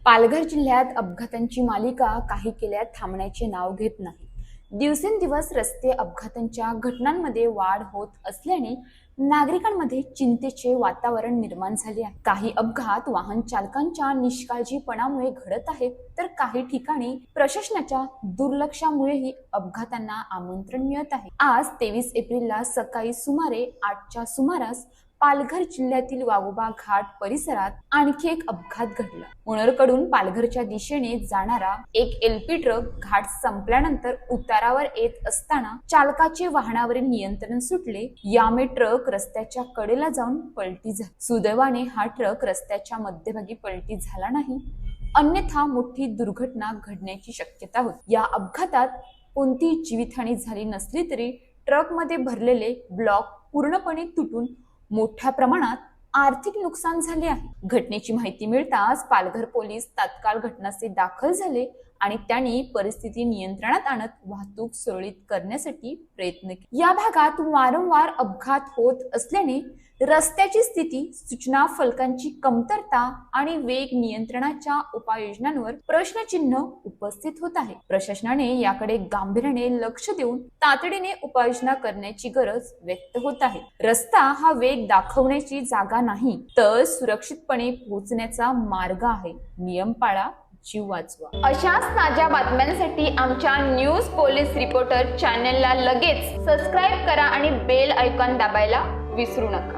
पालघर जिल्ह्यात अपघातांची मालिका काही केल्या थांबण्याचे नाव घेत नाही। दिवसेंदिवस रस्ते अपघातांच्या घटनांमध्ये वाढ होत असल्याने नागरिकांमध्ये चिंतेचे वातावरण निर्माण झाले आहे। काही अपघात वाहन चालकांच्या निष्काळजीपणामुळे घडत आहेत, तर काही ठिकाणी प्रशासनाच्या दुर्लक्षामुळेही अपघातांना आमंत्रण मिळत आहे। आज 23 एप्रिलला सकाळी सुमारे 8च्या सुमारास पालघर जिल्ह्यातील वाघोबा घाट परिसरात आणखी एक अपघात घडला। उनरकडून पालघरच्या दिशेने जाणारा एक एलपी ट्रक घाट संपल्यानंतर उतारावर येत असताना चालकाचे वाहनावरील नियंत्रण सुटले। यामुळे ट्रक रस्त्याच्या कडेला जाऊन पलटी झाली। सुदैवाने हा ट्रक रस्त्याच्या मध्यभागी पलटी झाला नाही, अन्यथा मोठी दुर्घटना घडण्याची शक्यता होती। या अपघातात कोणतीही जीवितहानी झाली नसली तरी ट्रकमध्ये भरलेले ब्लॉक पूर्णपणे तुटून मोठ्या प्रमाणात आर्थिक नुकसान झाले आहे। घटनेची माहिती मिळताच पालघर पोलीस तात्काळ घटनास्थळी दाखल झाले आणि त्यांनी परिस्थिती नियंत्रणात आणत वाहतूक सुरळीत करण्यासाठी प्रयत्न केले। या भागात वारंवार अपघात होत असल्याने रस्त्याची स्थिती, सूचना फलकांची कमतरता आणि वेग नियंत्रणाच्या उपाययोजनांवर प्रश्नचिन्ह उपस्थित होत आहे। प्रशासनाने याकडे गांभीर्याने लक्ष देऊन तातडीने उपाययोजना करण्याची गरज व्यक्त होत आहे। रस्ता हा वेग दाखवण्याची जागा नाही, तर सुरक्षितपणे पोहोचण्याचा मार्ग आहे। नियम पाळा, जीव वाचवा। अशाच ताज्या बातम्यांसाठी आमच्या न्यूज पोलीस रिपोर्टर चॅनलला लगेच सबस्क्राइब करा आणि बेल आयकॉन दाबायला विसरू नका।